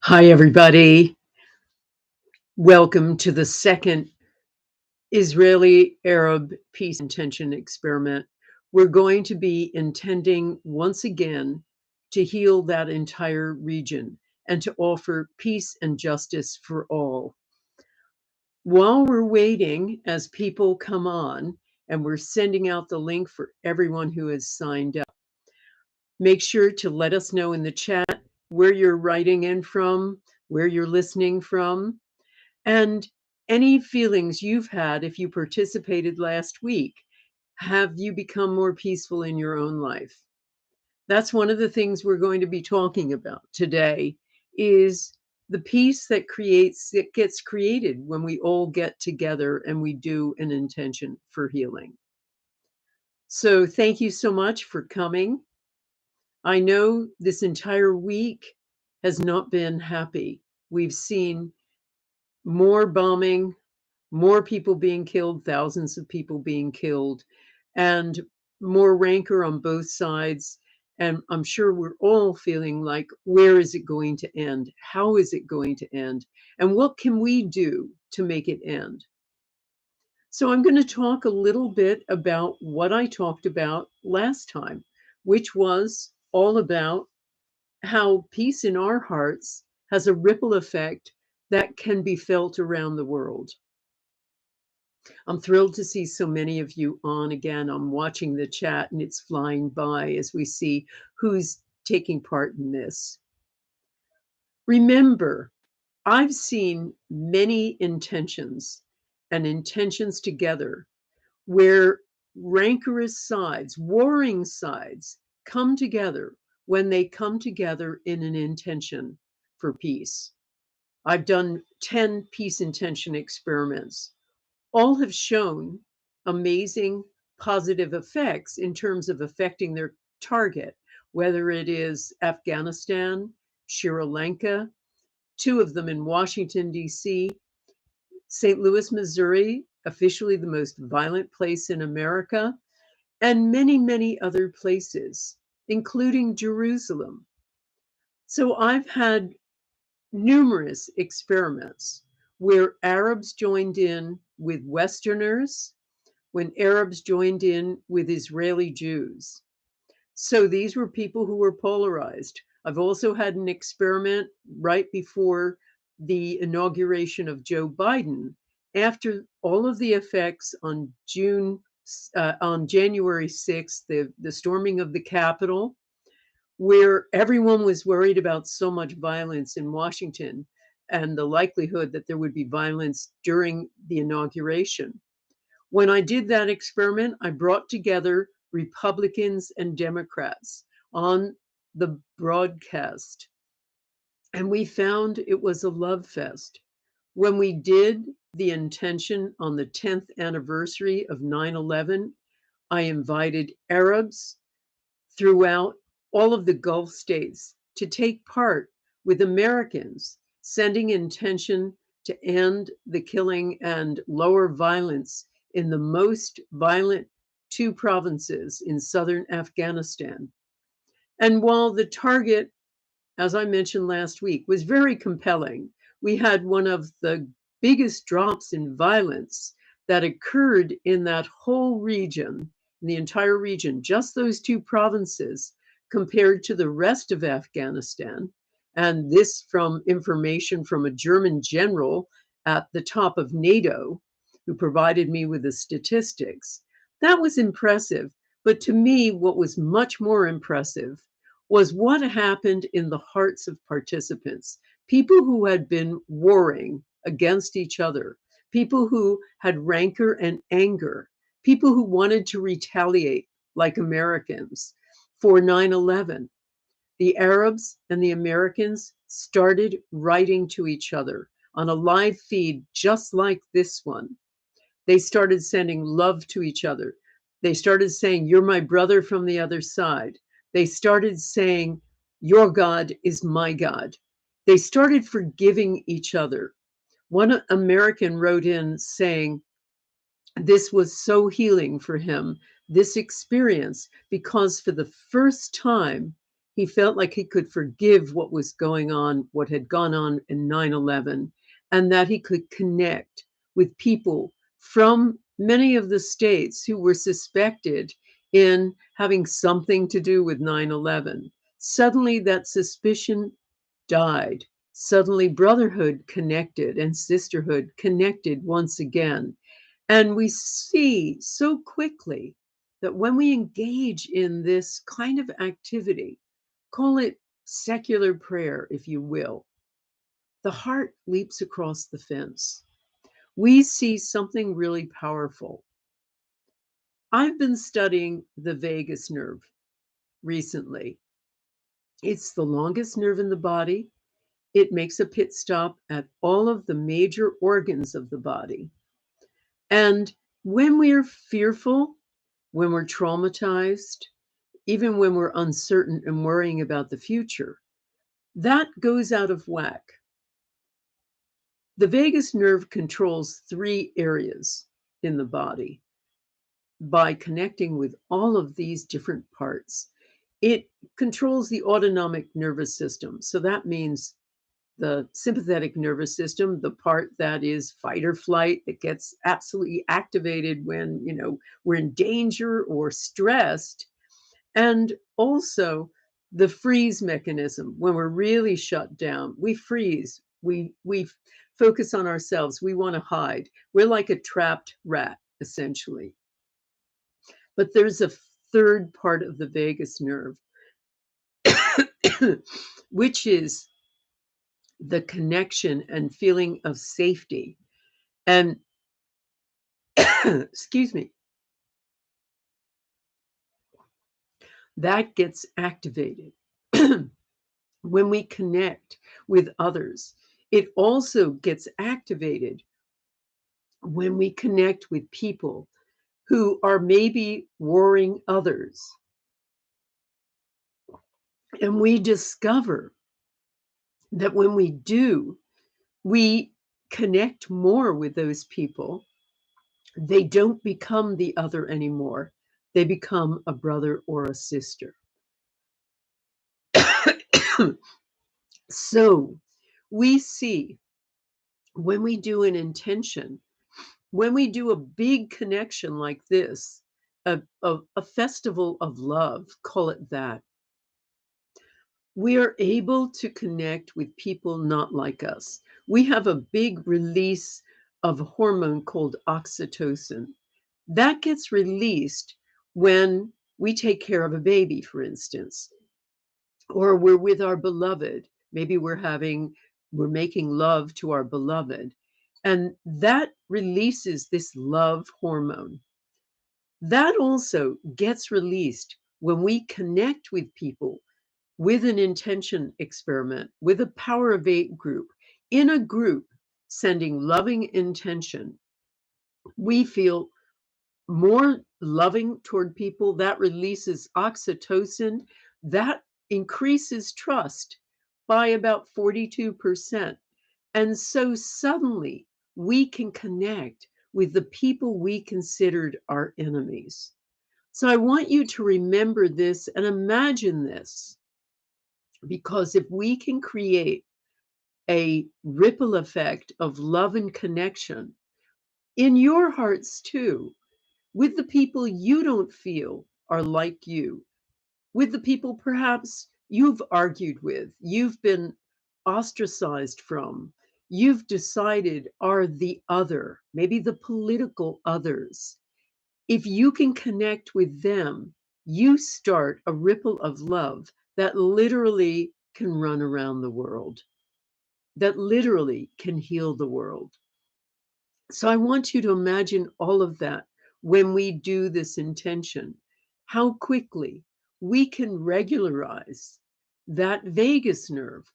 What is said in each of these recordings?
Hi, everybody. Welcome to the second Israeli-Arab peace intention experiment. We're going to be intending once again to heal that entire region and to offer peace and justice for all. While we're waiting, as people come on, and we're sending out the link for everyone who has signed up, make sure to let us know in the chat where you're writing in from, where you're listening from, and any feelings you've had if you participated last week. Have you become more peaceful in your own life? That's one of the things we're going to be talking about today is the peace that gets created when we all get together and we do an intention for healing. So thank you so much for coming. I know this entire week has not been happy. We've seen more bombing, more people being killed, thousands of people being killed, and more rancor on both sides. And I'm sure we're all feeling like, where is it going to end? How is it going to end? And what can we do to make it end? So I'm going to talk a little bit about what I talked about last time, which was all about how peace in our hearts has a ripple effect that can be felt around the world. I'm thrilled to see so many of you on again. I'm watching the chat and it's flying by as we see who's taking part in this. Remember, I've seen many intentions and intentions together where rancorous sides, warring sides come together when they come together in an intention for peace. I've done 10 peace intention experiments. All have shown amazing positive effects in terms of affecting their target, whether it is Afghanistan, Sri Lanka, two of them in Washington, D.C., St. Louis, Missouri, officially the most violent place in America, and many, many other places, including Jerusalem. So I've had numerous experiments where Arabs joined in with Westerners, when Arabs joined in with Israeli Jews. So these were people who were polarized. I've also had an experiment right before the inauguration of Joe Biden, after all of the effects on January 6th, the storming of the Capitol, where everyone was worried about so much violence in Washington and the likelihood that there would be violence during the inauguration. When I did that experiment, I brought together Republicans and Democrats on the broadcast, and we found it was a love fest. When we did the intention on the 10th anniversary of 9/11, I invited Arabs throughout all of the Gulf states to take part with Americans, sending intention to end the killing and lower violence in the most violent two provinces in southern Afghanistan. And while the target, as I mentioned last week, was very compelling, we had one of the biggest drops in violence that occurred in that whole region, in the entire region, just those two provinces, compared to the rest of Afghanistan. And this from information from a German general at the top of NATO, who provided me with the statistics. That was impressive. But to me, what was much more impressive was what happened in the hearts of participants, people who had been warring against each other, people who had rancor and anger, people who wanted to retaliate like Americans for 9/11. The Arabs and the Americans started writing to each other on a live feed just like this one. They started sending love to each other. They started saying, "You're my brother from the other side." They started saying, "Your God is my God." They started forgiving each other. One American wrote in saying this was so healing for him, this experience, because for the first time He felt like he could forgive what was going on, what had gone on in 9/11, and that he could connect with people from many of the states who were suspected in having something to do with 9/11. Suddenly, that suspicion died. Suddenly, brotherhood connected and sisterhood connected once again. And we see so quickly that when we engage in this kind of activity, call it secular prayer, if you will, the heart leaps across the fence. We see something really powerful. I've been studying the vagus nerve recently. It's the longest nerve in the body. It makes a pit stop at all of the major organs of the body. And when we're fearful, when we're traumatized, even when we're uncertain and worrying about the future, that goes out of whack. The vagus nerve controls 3 areas in the body by connecting with all of these different parts. It controls the autonomic nervous system. So that means the sympathetic nervous system, the part that is fight or flight, that gets absolutely activated when, we're in danger or stressed. And also the freeze mechanism, when we're really shut down, we freeze. We focus on ourselves. We want to hide. We're like a trapped rat, essentially. But there's a third part of the vagus nerve, which is the connection and feeling of safety. And excuse me, that gets activated when we connect with others. It also gets activated when we connect with people who are maybe warring others. And we discover that when we do, we connect more with those people. They don't become the other anymore. They become a brother or a sister. So we see when we do an intention, when we do a big connection like this, a festival of love, call it that, we are able to connect with people not like us. We have a big release of a hormone called oxytocin. That gets released when we take care of a baby, for instance, or we're with our beloved. Maybe we're making love to our beloved. And that releases this love hormone. That also gets released when we connect with people with an intention experiment, with a Power of 8 group, in a group sending loving intention. We feel more loving toward people. That releases oxytocin. That increases trust by about 42%. And so suddenly we can connect with the people we considered our enemies. So I want you to remember this and imagine this, because if we can create a ripple effect of love and connection in your hearts too, with the people you don't feel are like you, with the people perhaps you've argued with, you've been ostracized from, you've decided are the other, maybe the political others. If you can connect with them, you start a ripple of love that literally can run around the world, that literally can heal the world. So I want you to imagine all of that when we do this intention, how quickly we can regularize that vagus nerve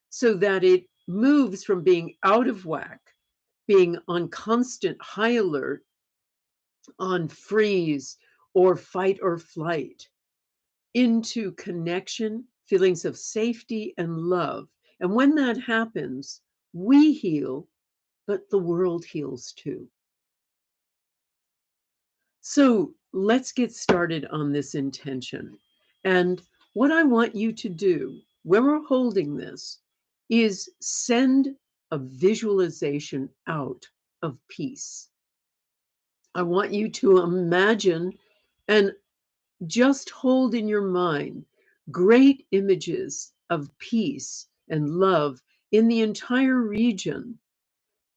so that it moves from being out of whack, being on constant high alert, on freeze or fight or flight, into connection, feelings of safety and love. And when that happens, we heal, but the world heals too. So let's get started on this intention. And What I want you to do when we're holding this is send a visualization out of peace. I want you to imagine and just hold in your mind great images of peace and love in the entire region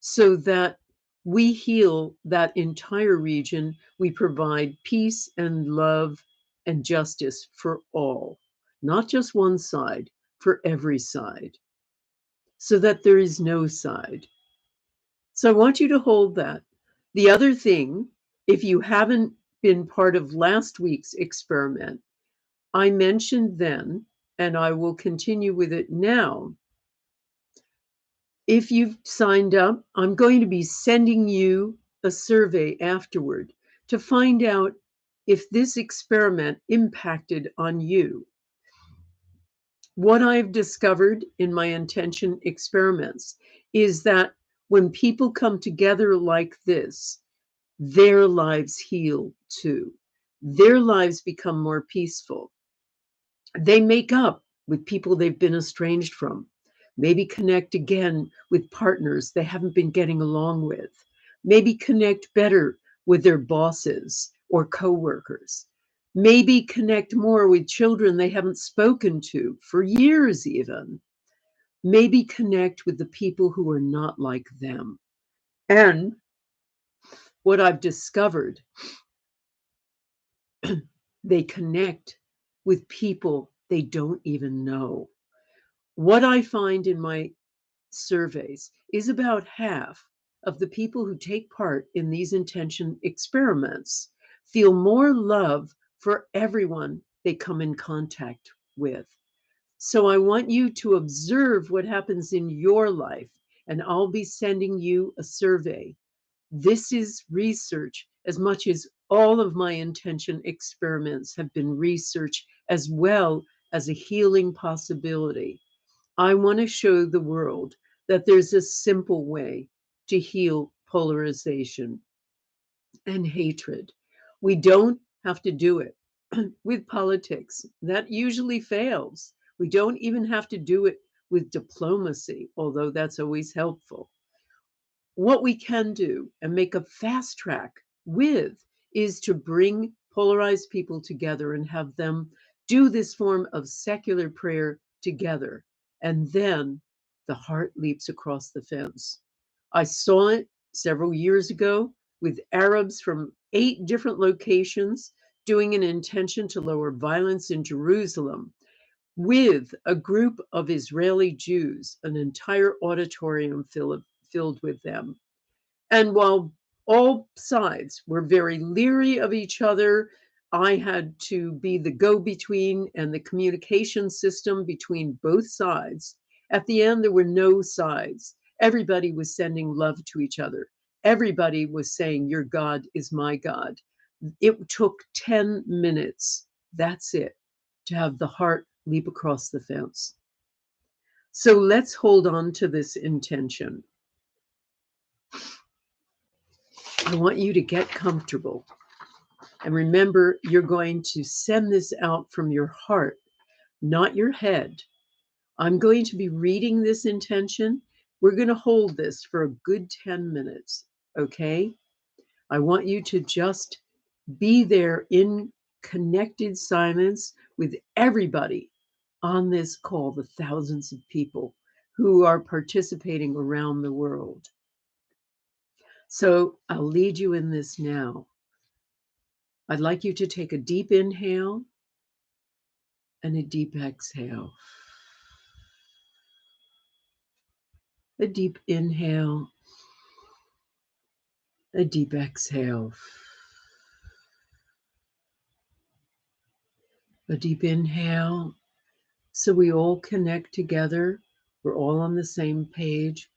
so that we heal that entire region. We provide peace and love and justice for all, not just one side, for every side, so that there is no side. So I want you to hold that. The other thing, if you haven't been part of last week's experiment, I mentioned then, and I will continue with it now. If you've signed up, I'm going to be sending you a survey afterward to find out if this experiment impacted on you. What I've discovered in my intention experiments is that when people come together like this, their lives heal too. Their lives become more peaceful. They make up with people they've been estranged from, maybe connect again with partners they haven't been getting along with, maybe connect better with their bosses or coworkers, maybe connect more with children they haven't spoken to for years even, maybe connect with the people who are not like them. And what I've discovered, they connect with people they don't even know. What I find in my surveys is about half of the people who take part in these intention experiments feel more love for everyone they come in contact with. So I want you to observe what happens in your life, and I'll be sending you a survey. This is research as much as all of my intention experiments have been research as well as a healing possibility. I want to show the world that there's a simple way to heal polarization and hatred. We don't have to do it with politics. That usually fails. We don't even have to do it with diplomacy, although that's always helpful. What we can do and make a fast track with is to bring polarized people together and have them do this form of secular prayer together. And then the heart leaps across the fence. I saw it several years ago with Arabs from 8 different locations doing an intention to lower violence in Jerusalem with a group of Israeli Jews, an entire auditorium filled with them. And while all sides were very leery of each other, I had to be the go-between and the communication system between both sides. At the end, there were no sides. Everybody was sending love to each other. Everybody was saying, your God is my God. It took 10 minutes. That's it, to have the heart leap across the fence. So let's hold on to this intention. I want you to get comfortable. And remember, you're going to send this out from your heart, not your head. I'm going to be reading this intention. We're going to hold this for a good 10 minutes, okay? I want you to just be there in connected silence with everybody on this call, the thousands of people who are participating around the world. So I'll lead you in this now. I'd like you to take a deep inhale and a deep exhale. A deep inhale, a deep exhale. A deep inhale, so we all connect together. We're all on the same page.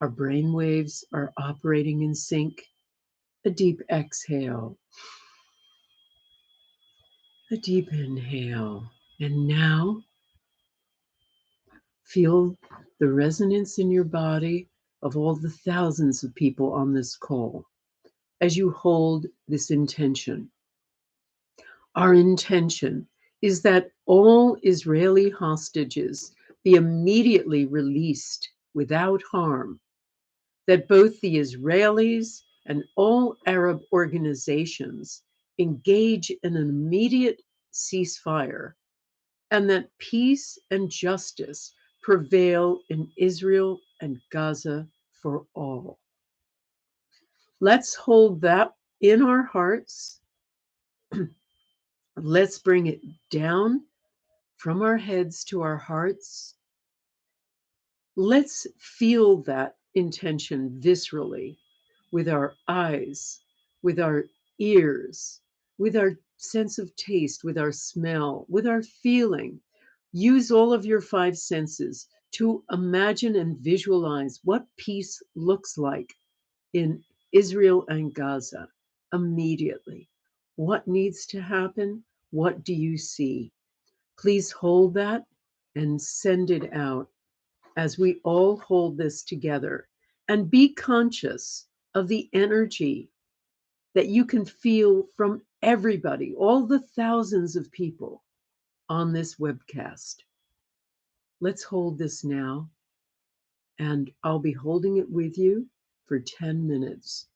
Our brain waves are operating in sync. A deep exhale. A deep inhale. And now feel the resonance in your body of all the thousands of people on this call as you hold this intention. Our intention is that all Israeli hostages be immediately released without harm, that both the Israelis and all Arab organizations engage in an immediate ceasefire, and that peace and justice prevail in Israel and Gaza for all. Let's hold that in our hearts. Let's bring it down from our heads to our hearts. Let's feel that intention viscerally with our eyes, with our ears, with our sense of taste, with our smell, with our feeling. Use all of your five senses to imagine and visualize what peace looks like in Israel and Gaza immediately. What needs to happen? What do you see? Please hold that and send it out as we all hold this together, and be conscious of the energy that you can feel from everybody, all the thousands of people on this webcast. Let's hold this now, and I'll be holding it with you for 10 minutes.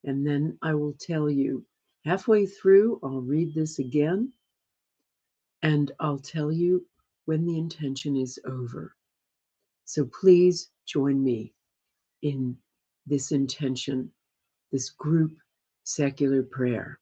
And then I will tell you halfway through, I'll read this again, and I'll tell you when the intention is over. So please join me in this intention, this group secular prayer.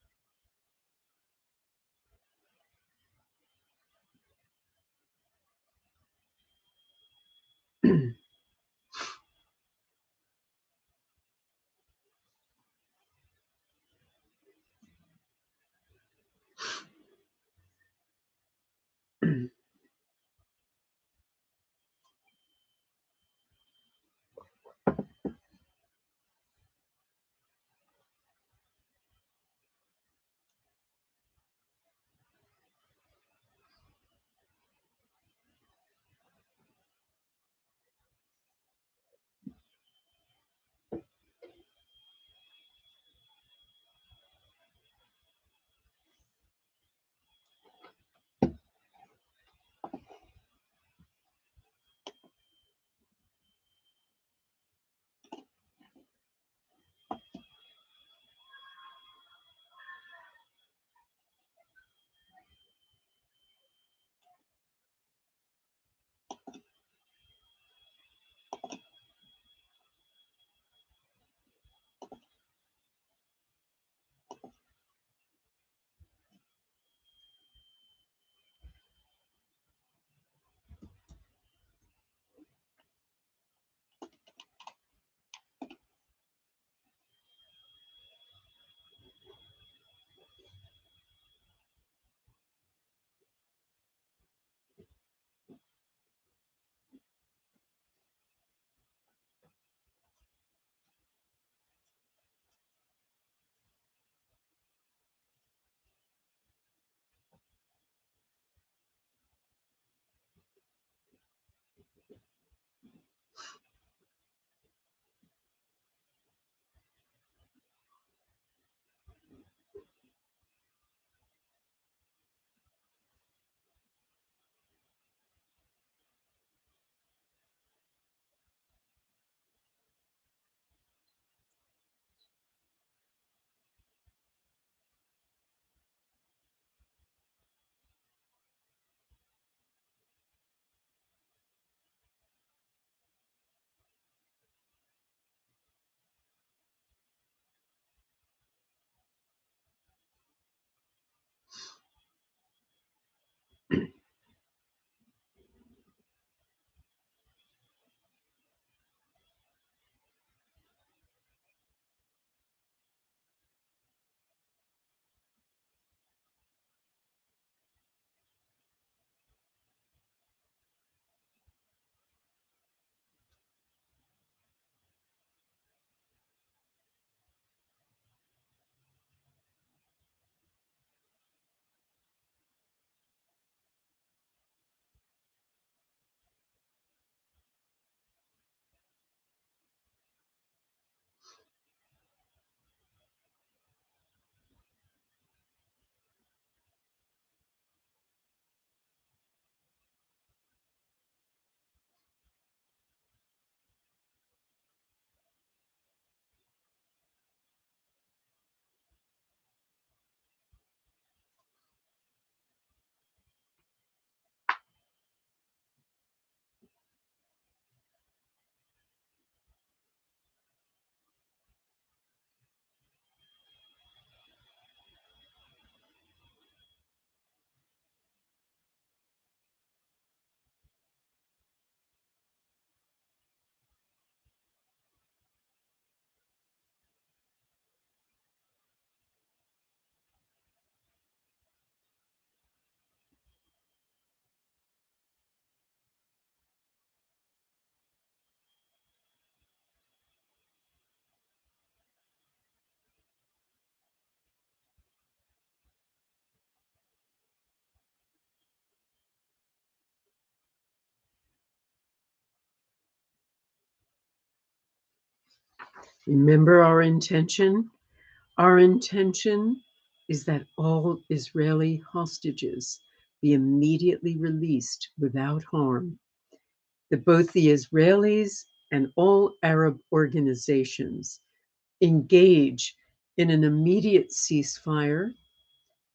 Remember our intention? Our intention is that all Israeli hostages be immediately released without harm, that both the Israelis and all Arab organizations engage in an immediate ceasefire,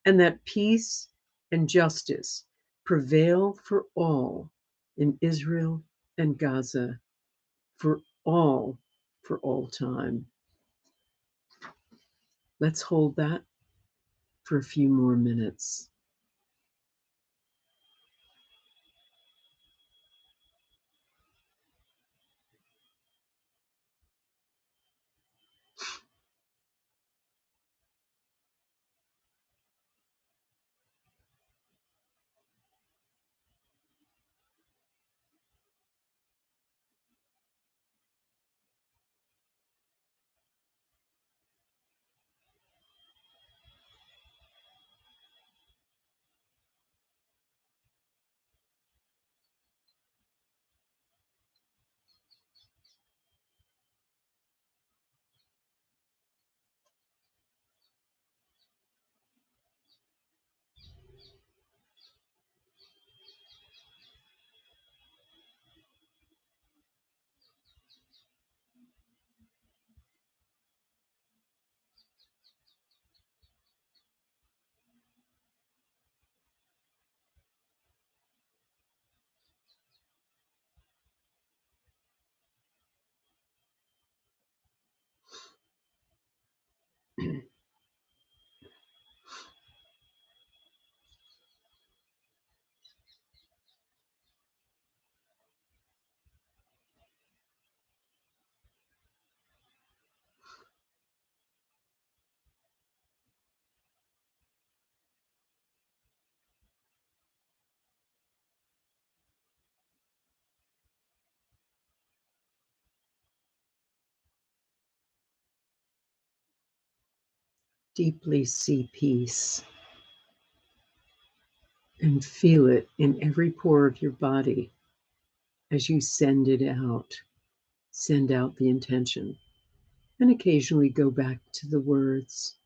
and that peace and justice prevail for all in Israel and Gaza for all time. Let's hold that for a few more minutes. Deeply see peace and feel it in every pore of your body as you send it out. Send out the intention and occasionally go back to the words.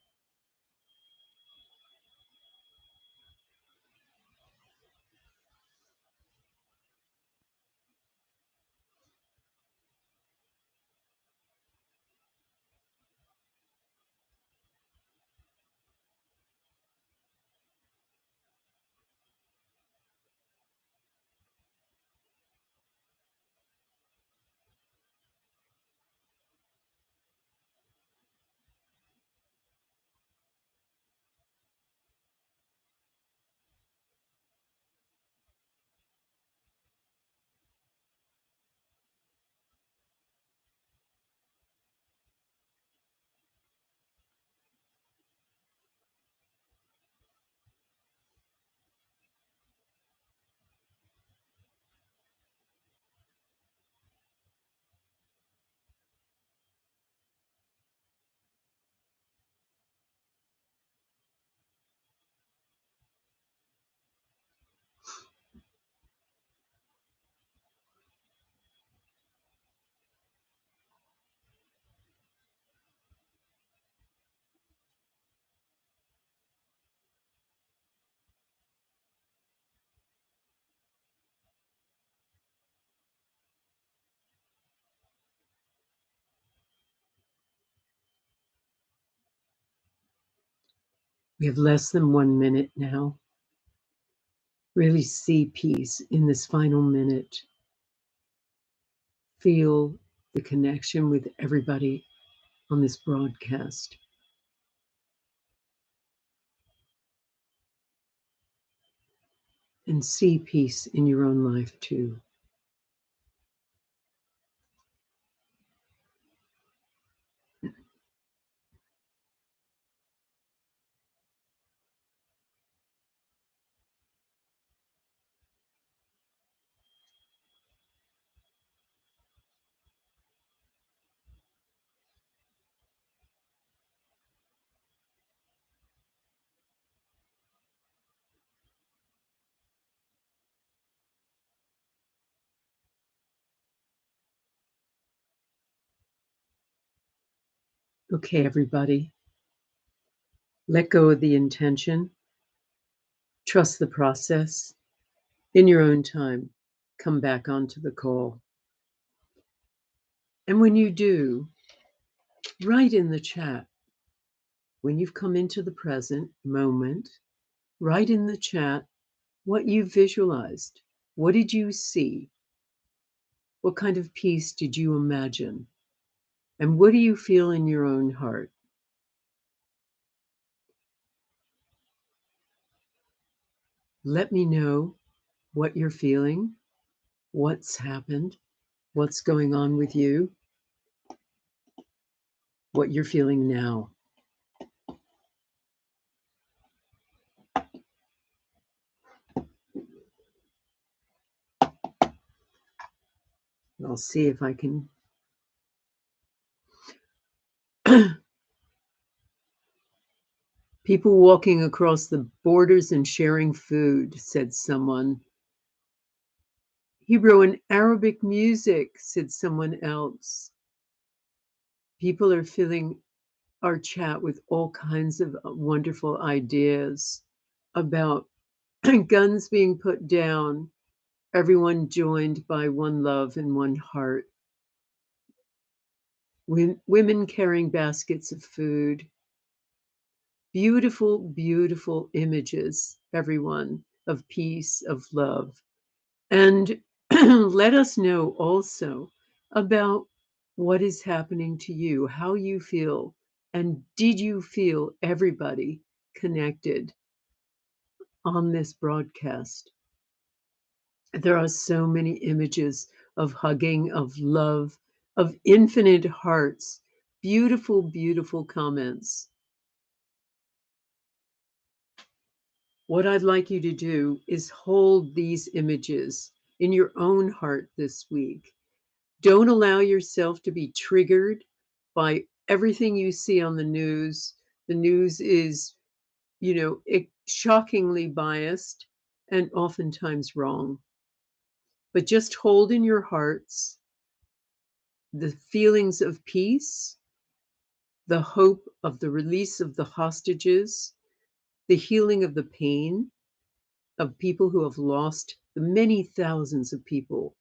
We have less than 1 minute now. Really see peace in this final minute. Feel the connection with everybody on this broadcast. And see peace in your own life too. Okay, everybody, let go of the intention, trust the process. In your own time, come back onto the call. And when you do, write in the chat. When you've come into the present moment, write in the chat what you visualized. What did you see? What kind of peace did you imagine? And what do you feel in your own heart? Let me know what you're feeling, what's happened, what's going on with you, what you're feeling now. I'll see if I can. People walking across the borders and sharing food, said someone. Hebrew and Arabic music, said someone else. People are filling our chat with all kinds of wonderful ideas about guns being put down, everyone joined by one love and one heart. Women carrying baskets of food. Beautiful, beautiful images, everyone, of peace, of love. And let us know also about what is happening to you, how you feel, and did you feel everybody connected on this broadcast? There are so many images of hugging, of love, of infinite hearts, beautiful, beautiful comments. What I'd like you to do is hold these images in your own heart this week. Don't allow yourself to be triggered by everything you see on the news. The news is, shockingly biased and oftentimes wrong. But just hold in your hearts the feelings of peace, the hope of the release of the hostages, the healing of the pain of people who have lost, the many thousands of people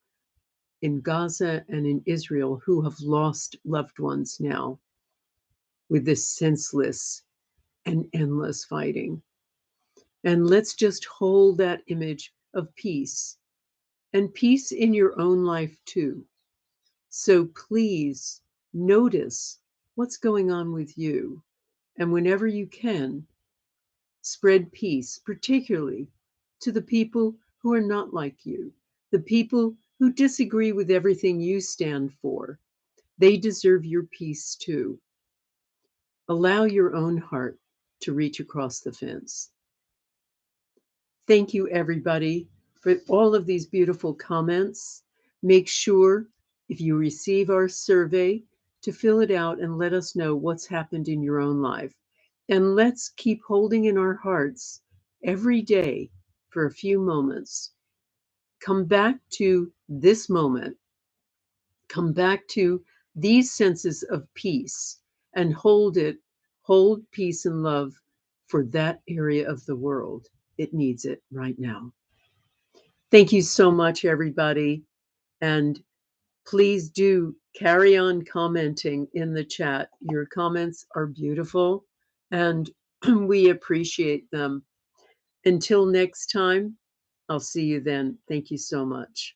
in Gaza and in Israel who have lost loved ones now with this senseless and endless fighting. And let's just hold that image of peace and peace in your own life too. So please notice what's going on with you. And whenever you can, spread peace, particularly to the people who are not like you, the people who disagree with everything you stand for. They deserve your peace too. Allow your own heart to reach across the fence. Thank you, everybody, for all of these beautiful comments. Make sure, if you receive our survey, to fill it out and let us know what's happened in your own life. And let's keep holding in our hearts every day for a few moments. Come back to this moment. Come back to these senses of peace and hold it. Hold peace and love for that area of the world. It needs it right now. Thank you so much, everybody. And please do carry on commenting in the chat. Your comments are beautiful and we appreciate them. Until next time, I'll see you then. Thank you so much.